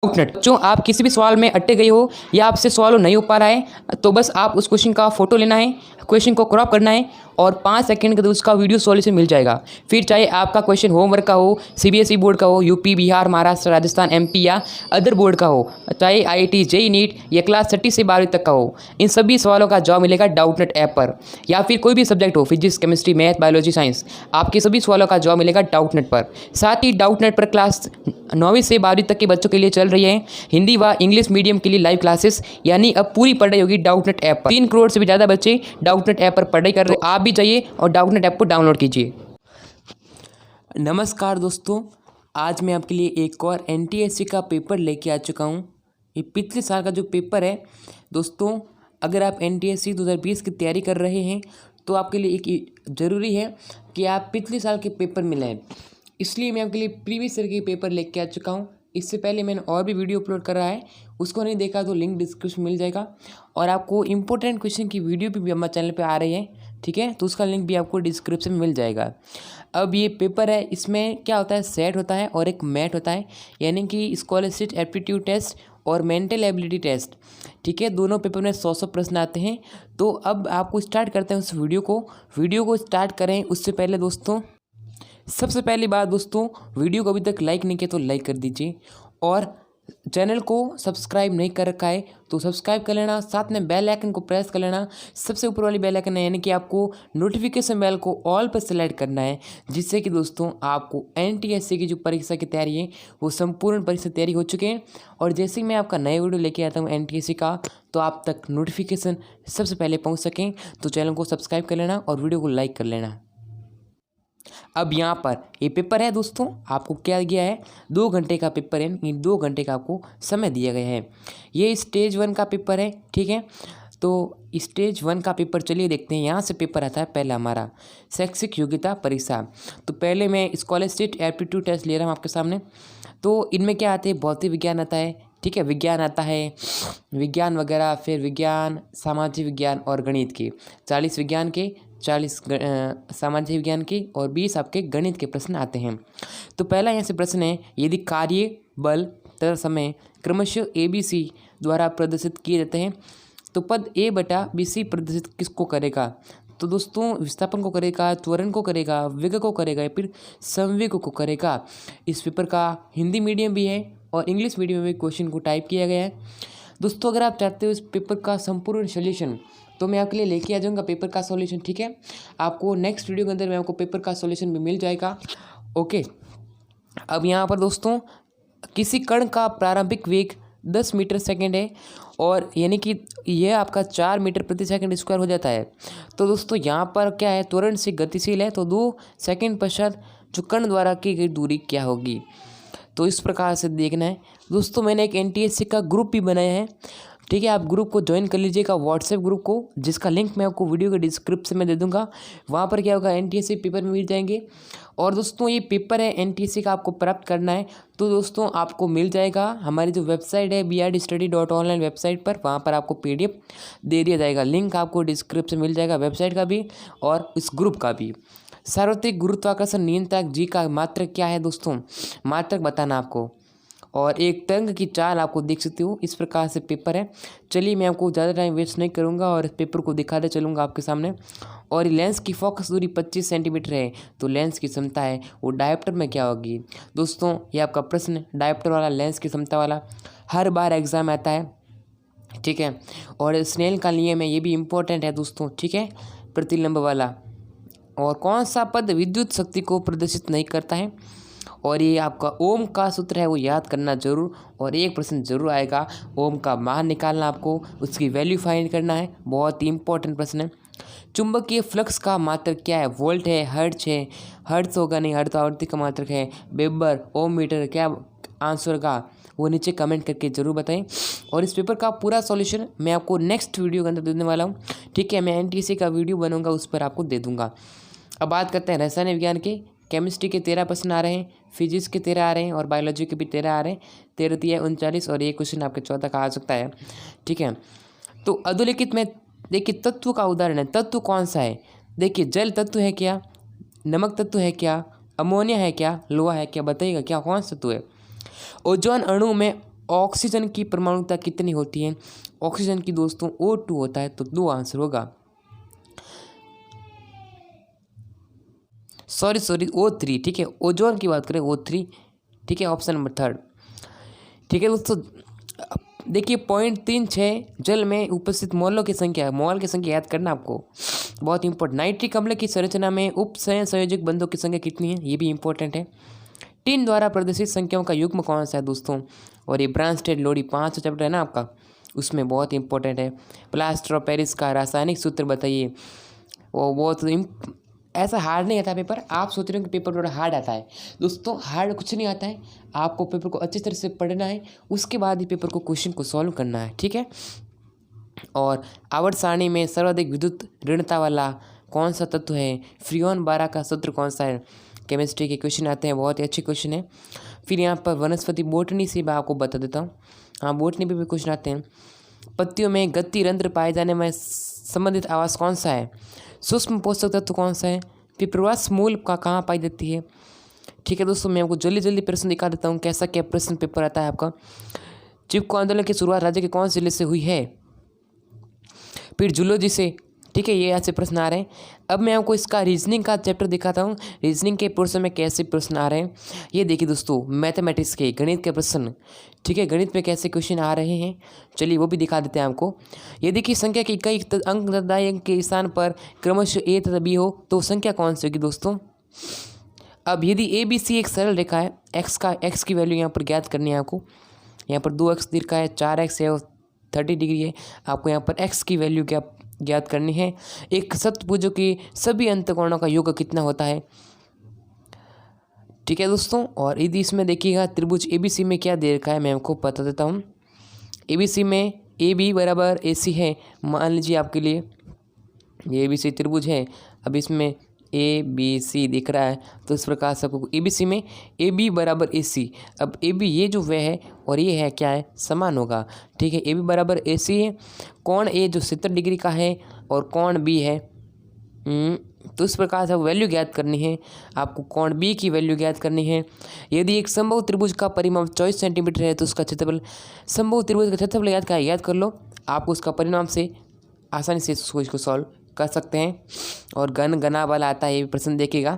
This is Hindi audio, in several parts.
डाउटनेट जो आप किसी भी सवाल में अटके गए हो या आपसे सवाल नहीं हो पा रहा है तो बस आप उस क्वेश्चन का फोटो लेना है, क्वेश्चन को क्रॉप करना है और 5 सेकंड के अंदर उसका वीडियो सॉल्यूशन मिल जाएगा। फिर चाहे आपका क्वेश्चन होमवर्क का हो, सीबीएसई बोर्ड का हो, यूपी, बिहार, महाराष्ट्र, राजस्थान, एमपी या अदर बोर्ड का हो, चाहे आईआईटी, जेईई नीट या क्लास 30 से 12वीं तक का हो, इन सभी सवालों का जवाब मिलेगा डाउटनेट ऐप पर। या फिर कोई भी सब्जेक्ट हो, physics, chemistry, math, biology, science, आपके सभी सवालों का जवाब मिलेगा डाउटनेट पर। साथ ही डाउटनेट पर क्लास 9वीं से 12वीं तक के बच्चों के लिए चल रही है हिंदी व इंग्लिश मीडियम के लिए लाइव क्लासेस, यानी अब पूरी पढ़ाई होगी डाउटनेट ऐप पर। 3 करोड़ से भी ज़्यादा बच्चे डाउटनेट ऐप पर पढ़ाई कर रहे हैं। आप भी जाइए और डाउटनेट ऐप को डाउनलोड कीजिए। नमस्कार दोस्तों, आज मैं आपके लिए एक और एनटीएससी का पेपर लेके आ चुका हूँ। ये पिछले साल का जो पेपर है दोस्तों, अगर आप एनटीएससी 2020 की तैयारी कर रहे हैं तो आपके लिए एक ज़रूरी है कि आप पिछले साल के पेपर में लें। इसलिए मैं आपके लिए प्रीवियस ईयर के पेपर लेके आ चुका हूँ। इससे पहले मैंने और भी वीडियो अपलोड करा है, उसको नहीं देखा तो लिंक डिस्क्रिप्शन में मिल जाएगा। और आपको इंपॉर्टेंट क्वेश्चन की वीडियो भी हमारे चैनल पे आ रही है, ठीक है, तो उसका लिंक भी आपको डिस्क्रिप्शन में मिल जाएगा। अब ये पेपर है, इसमें क्या होता है, सेट होता है और एक मैट होता है, यानी कि स्कॉलरशिप एप्टीट्यूड टेस्ट और मेंटल एबिलिटी टेस्ट, ठीक है। दोनों पेपर में 100 प्रश्न आते हैं। तो अब आपको स्टार्ट करते हैं उस वीडियो को स्टार्ट करें उससे पहले दोस्तों, सबसे पहली बात दोस्तों, वीडियो को अभी तक लाइक नहीं किया तो लाइक कर दीजिए और चैनल को सब्सक्राइब नहीं कर रखा है तो सब्सक्राइब कर लेना। साथ में बेल आइकन को प्रेस कर लेना, सबसे ऊपर वाली बेल आइकन है, यानी कि आपको नोटिफिकेशन बेल को ऑल पर सेलेक्ट करना है, जिससे कि दोस्तों आपको एनटीएससी की जो परीक्षा की तैयारी है वो संपूर्ण परीक्षा तैयारी हो चुके हैं। और जैसे ही मैं आपका नया वीडियो लेके आता हूँ एनटीएससी का, तो आप तक नोटिफिकेशन सबसे पहले पहुँच सकें। तो चैनल को सब्सक्राइब कर लेना और वीडियो को लाइक कर लेना। अब यहाँ पर ये पेपर है दोस्तों, आपको क्या दिया है, 2 घंटे का पेपर है। इन 2 घंटे का आपको समय दिया गया है। ये स्टेज 1 का पेपर है, ठीक है। तो स्टेज 1 का पेपर चलिए देखते हैं। यहाँ से पेपर आता है पहला हमारा शैक्षिक योग्यता परीक्षा। तो पहले मैं स्कॉलरशिप एप्टीट्यूड टेस्ट ले रहा हूँ आपके सामने। तो इनमें क्या आते हैं, भौतिक विज्ञान आता है, ठीक है, विज्ञान आता है, विज्ञान वगैरह, फिर विज्ञान, सामाजिक विज्ञान और गणित के 40 विज्ञान के, 40 सामाजिक विज्ञान के और 20 आपके गणित के प्रश्न आते हैं। तो पहला यहाँ से प्रश्न है, यदि कार्य, बल तथा समय क्रमशः ABC द्वारा प्रदर्शित किए जाते हैं तो पद A/BC प्रदर्शित किसको करेगा। तो दोस्तों विस्थापन को करेगा, त्वरण को करेगा, वेग को करेगा या फिर संवेग को करेगा। इस पेपर का हिंदी मीडियम भी है और इंग्लिश मीडियम में भी क्वेश्चन को टाइप किया गया है। दोस्तों अगर आप चाहते हो इस पेपर का संपूर्ण सॉल्यूशन तो मैं आपके लिए लेके आ जाऊँगा पेपर का सॉल्यूशन, ठीक है। आपको नेक्स्ट वीडियो के अंदर मैं आपको पेपर का सॉल्यूशन भी मिल जाएगा, ओके। अब यहाँ पर दोस्तों, किसी कण का प्रारंभिक वेग 10 मीटर सेकेंड है और यानी कि यह आपका 4 मीटर प्रति सेकंड स्क्वायर हो जाता है। तो दोस्तों यहाँ पर क्या है, त्वरण से गतिशील है, तो 2 सेकंड पश्चात जो कण द्वारा की गई दूरी क्या होगी। तो इस प्रकार से देखना है दोस्तों। मैंने एक एनटीएससी का ग्रुप भी बनाया है, ठीक है। आप ग्रुप को ज्वाइन कर लीजिएगा, व्हाट्सएप ग्रुप को, जिसका लिंक मैं आपको वीडियो के डिस्क्रिप्शन में दे दूंगा। वहाँ पर क्या होगा, एनटीएससी पेपर में मिल जाएंगे। और दोस्तों ये पेपर है एनटीएससी का, आपको प्राप्त करना है तो दोस्तों आपको मिल जाएगा हमारी जो वेबसाइट है brdstudy.online वेबसाइट पर। वहाँ पर आपको PDF दे दिया जाएगा, लिंक आपको डिस्क्रिप्शन मिल जाएगा वेबसाइट का भी और इस ग्रुप का भी। सार्वत्रिक गुरुत्वाकर्षण नियंत्रक G का मात्रक क्या है दोस्तों, मात्रक बताना आपको। और एक तरंग की चाल आपको देख सकते हो। इस प्रकार से पेपर है। चलिए मैं आपको ज़्यादा टाइम वेस्ट नहीं करूँगा और इस पेपर को दिखाते चलूँगा आपके सामने। और लेंस की फोकस दूरी 25 सेंटीमीटर है, तो लेंस की क्षमता है वो डायोप्टर में क्या होगी। दोस्तों ये आपका प्रश्न डायोप्टर वाला, लेंस की क्षमता वाला हर बार एग्जाम आता है, ठीक है। और स्नेल का नियम है, ये भी इम्पोर्टेंट है दोस्तों, ठीक है, प्रतिलंब वाला। और कौन सा पद विद्युत शक्ति को प्रदर्शित नहीं करता है। और ये आपका ओम का सूत्र है, वो याद करना जरूर। और एक प्रश्न जरूर आएगा, ओम का मान निकालना, आपको उसकी वैल्यू फाइंड करना है, बहुत ही इंपॉर्टेंट प्रश्न है। चुंबकीय फ्लक्स का मात्रक क्या है, वोल्ट है, हर्ट्ज है, हर्ट्ज होगा नहीं, हर्ट्ज आवृत्ति का मात्रक है, वेबर, ओम मीटर, क्या आंसर का वो नीचे कमेंट करके जरूर बताएं। और इस पेपर का पूरा सॉल्यूशन मैं आपको नेक्स्ट वीडियो के अंदर देने वाला हूँ, ठीक है। मैं एनटीएससी का वीडियो बनूंगा, उस पर आपको दे दूंगा। अब बात करते हैं रसायन विज्ञान के। केमिस्ट्री के 13 प्रश्न आ रहे हैं, फिजिक्स के 13 आ रहे हैं और बायोलॉजी के भी 13 आ रहे हैं। 13 3 39 और ये क्वेश्चन आपके 14 का आ सकता है, ठीक है। तो अधोलिखित में देखिए तत्व का उदाहरण है, तत्व कौन सा है, देखिए जल तत्व है क्या, नमक तत्व है क्या, अमोनिया है क्या, लोहा है क्या, बताइएगा क्या कौन सा तत्व है। ओजोन अणु में ऑक्सीजन की परमाणुता कितनी होती है? ऑक्सीजन की दोस्तों O2 होता है, तो 2 आंसर होगा। सॉरी O3, ठीक है, ओजोन की बात करें O3, ठीक है, ऑप्शन नंबर 3। ठीक है दोस्तों, देखिए पॉइंट 36 जल में उपस्थित मोलों की संख्या, मोल की संख्या याद करना आपको, बहुत इंपॉर्टेंट। नाइट्रिक अम्ल की संरचना में उप संयोजक बंधों की संख्या कितनी है, ये भी इंपॉर्टेंट है। टीन द्वारा प्रदर्शित संख्याओं का युग्म कौन सा है दोस्तों? और ये ब्रांस्टेड लोडी 5 चैप्टर है ना आपका, उसमें बहुत इंपॉर्टेंट है। प्लास्टर ऑफ पेरिस का रासायनिक सूत्र बताइए। वो बहुत ऐसा हार्ड नहीं आता पेपर, आप सोच रहे हो कि पेपर थोड़ा हार्ड आता है। दोस्तों हार्ड कुछ नहीं आता है, आपको पेपर को अच्छी तरह से पढ़ना है, उसके बाद ही पेपर को क्वेश्चन को सॉल्व करना है, ठीक है। और आवर्त सारणी में सर्वाधिक विद्युत ऋणता वाला कौन सा तत्व है? फ्रियोन 12 का सूत्र कौन सा है? केमिस्ट्री के क्वेश्चन आते हैं, बहुत ही अच्छे क्वेश्चन है। फिर यहाँ पर वनस्पति बोटनी से मैं आपको बता देता हूँ, हाँ बोटनी पे भी क्वेश्चन आते हैं। पत्तियों में गति रंध्र पाए जाने में संबंधित आवास कौन सा है? सूक्ष्म पोषक तत्व कौन सा है? फिर प्रवास मूल का कहाँ पाई जाती है? ठीक है दोस्तों, मैं आपको जल्दी प्रश्न दिखा देता हूँ कैसा क्या प्रश्न पेपर आता है आपका। चिपको आंदोलन की शुरुआत राज्य के कौन से जिले से हुई है? फिर जूलॉजी से, ठीक है, ये ऐसे प्रश्न आ रहे हैं। अब मैं आपको इसका रीजनिंग का चैप्टर दिखाता हूँ, रीजनिंग के पोर्शन में कैसे प्रश्न आ रहे हैं। ये देखिए दोस्तों, मैथमेटिक्स के गणित के प्रश्न, ठीक है, गणित में कैसे क्वेश्चन आ रहे हैं, चलिए वो भी दिखा देते हैं आपको। ये देखिए, संख्या के कई अंक तथा अंक के स्थान पर क्रमशः ए तथा बी हो तो संख्या कौन सी होगी दोस्तों? अब यदि ए बी सी एक सरल रेखा है, एक्स की वैल्यू यहाँ पर ज्ञात करनी है आपको। यहाँ पर 2x दिखा है, 4x है और 30 डिग्री है, आपको यहाँ पर x की वैल्यू ज्ञात करनी है। एक सप्तभुजों की सभी अंतकोणों का योग कितना होता है? ठीक है दोस्तों, और यदि इसमें देखिएगा त्रिभुज ABC में क्या दे रखा है, मैं आपको बता देता हूँ। ABC में AB बराबर AC है, मान लीजिए आपके लिए ये ABC त्रिभुज है। अब इसमें ABC दिख रहा है, तो इस प्रकार से आपको ABC में AB बराबर AC, अब AB ये जो वह है और ये है क्या है, समान होगा, ठीक है। AB बराबर AC है, कोण A जो 70 डिग्री का है और कोण B है, तो इस प्रकार से वैल्यू ज्ञात करनी है आपको, कोण B की वैल्यू ज्ञात करनी है। यदि एक समबाहु त्रिभुज का परिमाप 24 सेंटीमीटर है तो उसका क्षेत्रफल, समबाहु त्रिभुज का क्षेत्रफल याद कर लो, आपको उसका परिणाम से आसानी से इसको सॉल्व कर सकते हैं। और गणा वाला आता है, ये प्रश्न देखिएगा,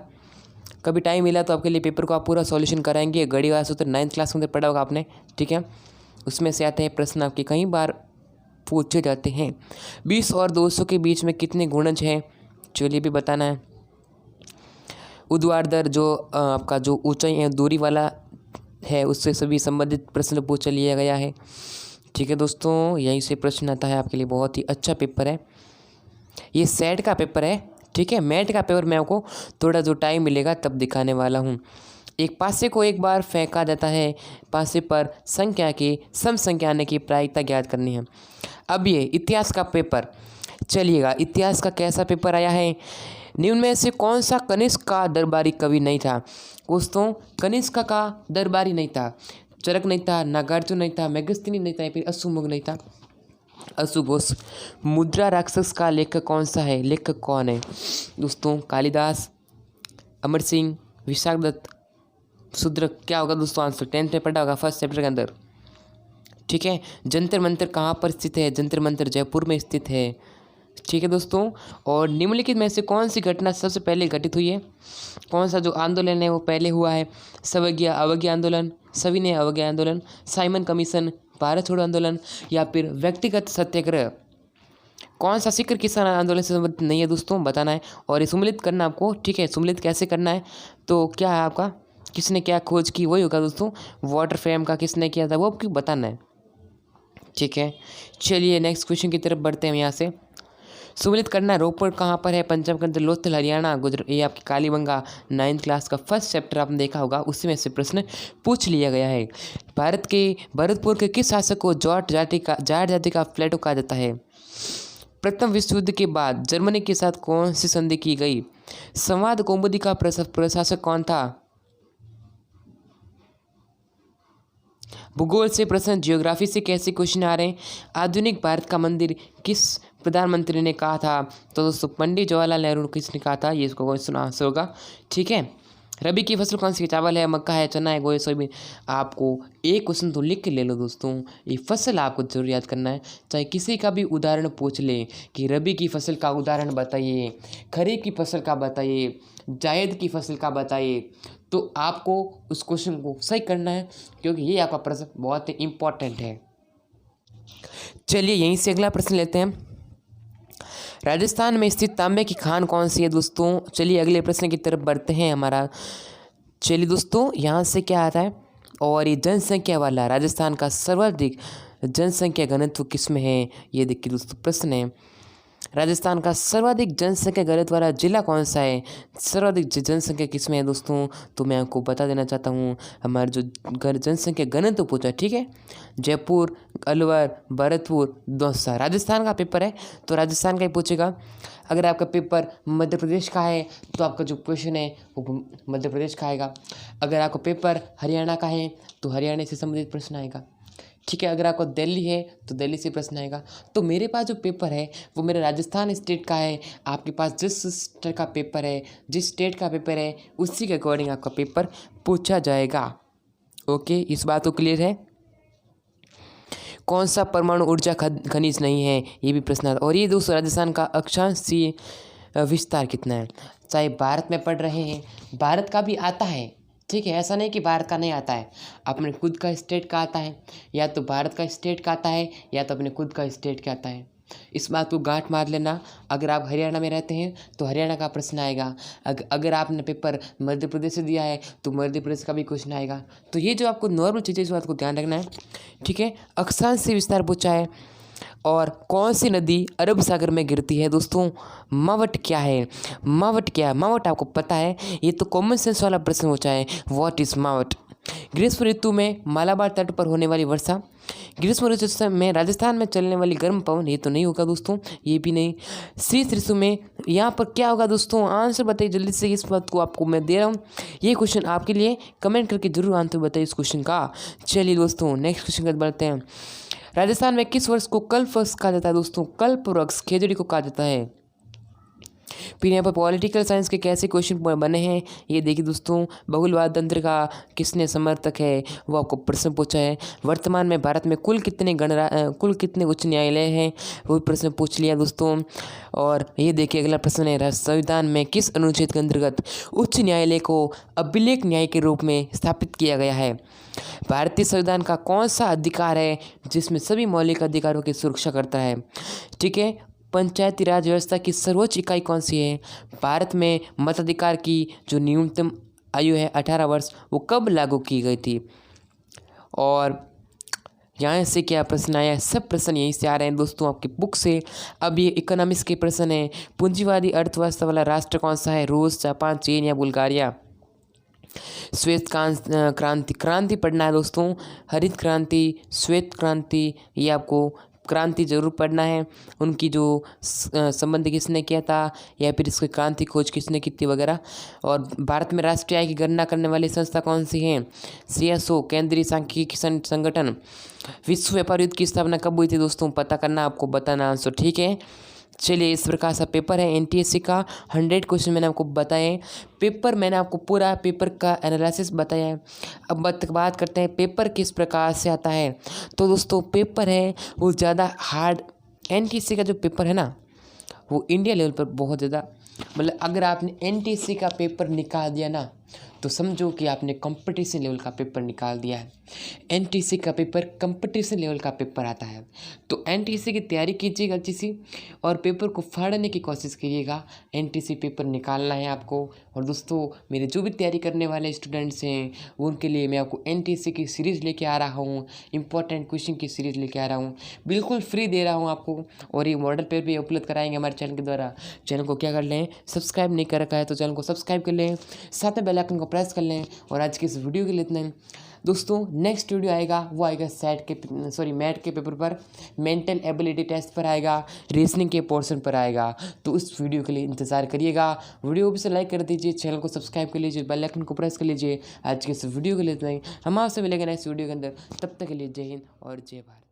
कभी टाइम मिला तो आपके लिए पेपर को आप पूरा सॉल्यूशन कराएंगे। गणित वाला सूत्र 9th क्लास में पढ़ा होगा आपने, ठीक है, उसमें से आते हैं प्रश्न आपके कई बार पूछे जाते हैं। 20 और 200 के बीच में कितने गुणज हैं, चलिए भी बताना है। ऊर्ध्वाधर जो आपका जो ऊंचाई है दूरी वाला है, उससे सभी संबंधित प्रश्न पूछ लिया गया है, ठीक है दोस्तों। यहीं से प्रश्न आता है आपके लिए, बहुत ही अच्छा पेपर है ये, सेट का पेपर है, ठीक है। मैट का पेपर मैं आपको थोड़ा जो टाइम मिलेगा तब दिखाने वाला हूँ। एक पासे को एक बार फेंका जाता है, पासे पर संख्या की सम संख्या आने की प्रायिकता ज्ञात करनी है। अब ये इतिहास का पेपर, चलिएगा इतिहास का कैसा पेपर आया है। निम्न में से कौन सा कनिष्क का दरबारी कवि नहीं था दोस्तों? कनिष्क का दरबारी नहीं था, चरक नहीं था, नागार्जुन नहीं था, मेगस्तीनी नहीं था, फिर अशुमुख नहीं था, अशुघोष। मुद्रा राक्षस का लेखक कौन सा है, लेखक कौन है दोस्तों? कालिदास, अमर सिंह, विशाख दत्त, शूद्र। क्या होगा दोस्तों आंसर? 10th में पढ़ा होगा फर्स्ट चैप्टर के अंदर, ठीक है। जंतर मंतर कहाँ पर स्थित है? जंतर मंतर जयपुर में स्थित है, ठीक है दोस्तों। और निम्नलिखित में से कौन सी घटना सबसे पहले घटित हुई है? कौन सा जो आंदोलन है वो पहले हुआ है? सवज्ञा अवज्ञा आंदोलन, सविनय अवज्ञा आंदोलन, साइमन कमीशन, भारत छोड़ो आंदोलन, या फिर व्यक्तिगत सत्याग्रह? कौन सा सीकर किसान आंदोलन से संबंधित नहीं है दोस्तों, बताना है। और ये सुमिलित करना आपको, ठीक है। सुमिलित कैसे करना है, तो क्या है आपका, किसने क्या खोज की, वही होगा दोस्तों। वाटर फ्रेम का किसने किया था वो आपको बताना है, ठीक है। चलिए नेक्स्ट क्वेश्चन की तरफ बढ़ते हैं। यहाँ से सुमिलित करना, रोपड़ कहाँ पर है? पंजाब के अंदर, लोथल हरियाणा, गुजरात। ये आपकी कालीबंगा 9th क्लास का फर्स्ट चैप्टर आपने देखा होगा, उसी में से प्रश्न पूछ लिया गया है। भारत के भरतपुर के किस शासक को जाट जाति का प्लेटो कहा जाता है? प्रथम विश्व युद्ध के बाद जर्मनी के साथ कौन सी संधि की गई? संवाद कौमुदी का प्रशासक कौन था? भूगोल से प्रश्न, जियोग्राफी से कैसे क्वेश्चन आ रहे हैं। आधुनिक भारत का मंदिर किस प्रधानमंत्री ने कहा था? तो दोस्तों पंडित जवाहरलाल नेहरू किसने कहा था, ये इसका क्वेश्चन आंसर होगा, ठीक है। रबी की फसल कौन सी है? चावल है, मक्का है, चना है, गोभी, सोयाबीन। आपको एक क्वेश्चन तो लिख के ले लो दोस्तों, ये फसल आपको जरूर याद करना है। चाहे किसी का भी उदाहरण पूछ ले कि रबी की फसल का उदाहरण बताइए, खरीफ की फसल का बताइए, जायद की फसल का बताइए, तो आपको उस क्वेश्चन को सही करना है, क्योंकि ये आपका प्रश्न बहुत ही इम्पोर्टेंट है। चलिए यहीं से अगला प्रश्न लेते हैं। राजस्थान में स्थित तांबे की खान कौन सी है दोस्तों? चलिए अगले प्रश्न की तरफ बढ़ते हैं हमारा। चलिए दोस्तों, यहाँ से क्या आता है, और ये जनसंख्या वाला राजस्थान का सर्वाधिक जनसंख्या घनत्व किसमें है? ये देखिए दोस्तों प्रश्न है, राजस्थान का सर्वाधिक जनसंख्या घनत्व वाला जिला कौन सा है? सर्वाधिक जनसंख्या किसमें है दोस्तों? तो मैं आपको बता देना चाहता हूँ, हमारे जो जनसंख्या घनत्व पूछा, ठीक है, जयपुर, अलवर, भरतपुर, दौसा, राजस्थान का पेपर है तो राजस्थान का ही पूछेगा। अगर आपका पेपर मध्य प्रदेश का है तो आपका जो क्वेश्चन है वो मध्य प्रदेश का आएगा। अगर आपका पेपर हरियाणा का है तो हरियाणा से संबंधित प्रश्न आएगा, ठीक है। अगर आपको दिल्ली है तो दिल्ली से प्रश्न आएगा। तो मेरे पास जो पेपर है वो मेरे राजस्थान स्टेट का है। आपके पास जिस स्टेट का पेपर है, जिस स्टेट का पेपर है, उसी के अकॉर्डिंग आपका पेपर पूछा जाएगा। ओके, इस बात को क्लियर है। कौन सा परमाणु ऊर्जा खनिज नहीं है? ये भी प्रश्न आता है। और ये दोस्तों राजस्थान का अक्षांशीय विस्तार कितना है? चाहे भारत में पढ़ रहे हैं, भारत का भी आता है, ठीक है, ऐसा नहीं कि भारत का नहीं आता है, अपने खुद का स्टेट का आता है, या तो भारत का स्टेट का आता है या तो अपने खुद का स्टेट का आता है। इस बात को गांठ मार लेना। अगर आप हरियाणा में रहते हैं तो हरियाणा का प्रश्न आएगा। अगर आपने पेपर मध्य प्रदेश से दिया है तो मध्य प्रदेश का भी क्वेश्चन आएगा। तो ये जो आपको नॉर्मल चीज़ें, इस बात को ध्यान रखना है, ठीक है। अक्षांशीय विस्तार पूछा है। और कौन सी नदी अरब सागर में गिरती है दोस्तों? मावट क्या है? मावट क्या है? मावट आपको पता है, ये तो कॉमन सेंस वाला प्रश्न पूछा है, व्हाट इज मावट? ग्रीष्म ऋतु में मालाबार तट पर होने वाली वर्षा, ग्रीष्म ऋतु में राजस्थान में चलने वाली गर्म पवन, ये तो नहीं होगा दोस्तों, ये भी नहीं। शीत ऋतु में यहाँ पर क्या होगा दोस्तों? आंसर बताइए जल्दी से, इस बात को आपको मैं दे रहा हूँ, ये क्वेश्चन आपके लिए, कमेंट करके जरूर आंसर बताइए इस क्वेश्चन का। चलिए दोस्तों नेक्स्ट क्वेश्चन पर बढ़ते हैं। राजस्थान में किस वर्ष को कल्प वृक्ष कहा जाता है दोस्तों? कल्प वृक्ष खेजड़ी को कहा जाता है। फिर यहाँ पर पॉलिटिकल साइंस के कैसे क्वेश्चन बने हैं, ये देखिए दोस्तों। बहुलवाद तंत्र का किसने समर्थक है, वो आपको प्रश्न पूछा है। वर्तमान में भारत में कुल कितने उच्च न्यायालय हैं, वो प्रश्न पूछ लिया दोस्तों। और ये देखिए अगला प्रश्न है, संविधान में किस अनुच्छेद के अंतर्गत उच्च न्यायालय को अभिलेख न्याय के रूप में स्थापित किया गया है? भारतीय संविधान का कौन सा अधिकार है जिसमें सभी मौलिक अधिकारों की सुरक्षा करता है? ठीक है। पंचायती राज व्यवस्था की सर्वोच्च इकाई कौन सी है? भारत में मताधिकार की जो न्यूनतम आयु है 18 वर्ष, वो कब लागू की गई थी? और यहाँ से क्या प्रश्न आया? सब प्रश्न यहीं से आ रहे हैं दोस्तों आपकी बुक से। अब ये इकोनॉमिक्स के प्रश्न है। पूंजीवादी अर्थव्यवस्था वाला राष्ट्र कौन सा है? रूस, जापान, चीन या बुल्गारिया? श्वेत क्रांति पढ़ना है दोस्तों। हरित क्रांति, श्वेत क्रांति, ये आपको क्रांति जरूर पढ़ना है। उनकी जो संबंध किसने किया था, या फिर इसकी क्रांति खोज किसने की थी वगैरह। और भारत में राष्ट्रीय आय की गणना करने वाली संस्था कौन सी है? CSO, केंद्रीय सांख्यिकी संगठन। विश्व व्यापार युद्ध की स्थापना कब हुई थी दोस्तों? पता करना, आपको बताना आंसर, ठीक है। चलिए इस प्रकार सा पेपर है NTSC का। 100 क्वेश्चन मैंने आपको बताए। पेपर मैंने आपको पूरा पेपर का एनालिसिस बताया है। अब बात करते हैं पेपर किस प्रकार से आता है। तो दोस्तों पेपर है वो ज़्यादा हार्ड, NTSC का जो पेपर है ना वो इंडिया लेवल पर बहुत ज़्यादा, मतलब अगर आपने NTSC का पेपर निकाल दिया ना तो समझो कि आपने कंपटीशन लेवल का पेपर निकाल दिया है। NTSC का पेपर कंपटीशन लेवल का पेपर आता है। तो NTSC की तैयारी कीजिएगा अच्छी सी, और पेपर को फाड़ने की कोशिश कीजिएगा। NTSC पेपर निकालना है आपको। और दोस्तों मेरे जो भी तैयारी करने वाले स्टूडेंट्स हैं उनके लिए मैं आपको NTSC की सीरीज़ लेके आ रहा हूँ, इंपॉर्टेंट क्वेश्चन की सीरीज़ लेके आ रहा हूँ, बिल्कुल फ्री दे रहा हूँ आपको। और ये मॉडल पेपर भी उपलब्ध कराएंगे हमारे चैनल के द्वारा। चैनल को क्या कर लें, सब्सक्राइब नहीं कर रखा है तो चैनल को सब्सक्राइब कर लें, साथ में बेल आइकन को प्रेस कर लें। और आज की इस वीडियो के लिए इतना ही दोस्तों। नेक्स्ट वीडियो आएगा वो आएगा मैथ के पेपर पर, मेंटल एबिलिटी टेस्ट पर आएगा, रीजनिंग के पोर्शन पर आएगा। तो उस वीडियो के लिए इंतजार करिएगा। वीडियो को भी लाइक कर दीजिए, चैनल को सब्सक्राइब कर लीजिए, बेल आइकन को प्रेस कर लीजिए। आज के इस वीडियो के लिए इतना ही। हम आपसे मिलेंगे नेक्स्ट वीडियो के अंदर। तब तक के लिए जय हिंद और जय भारत।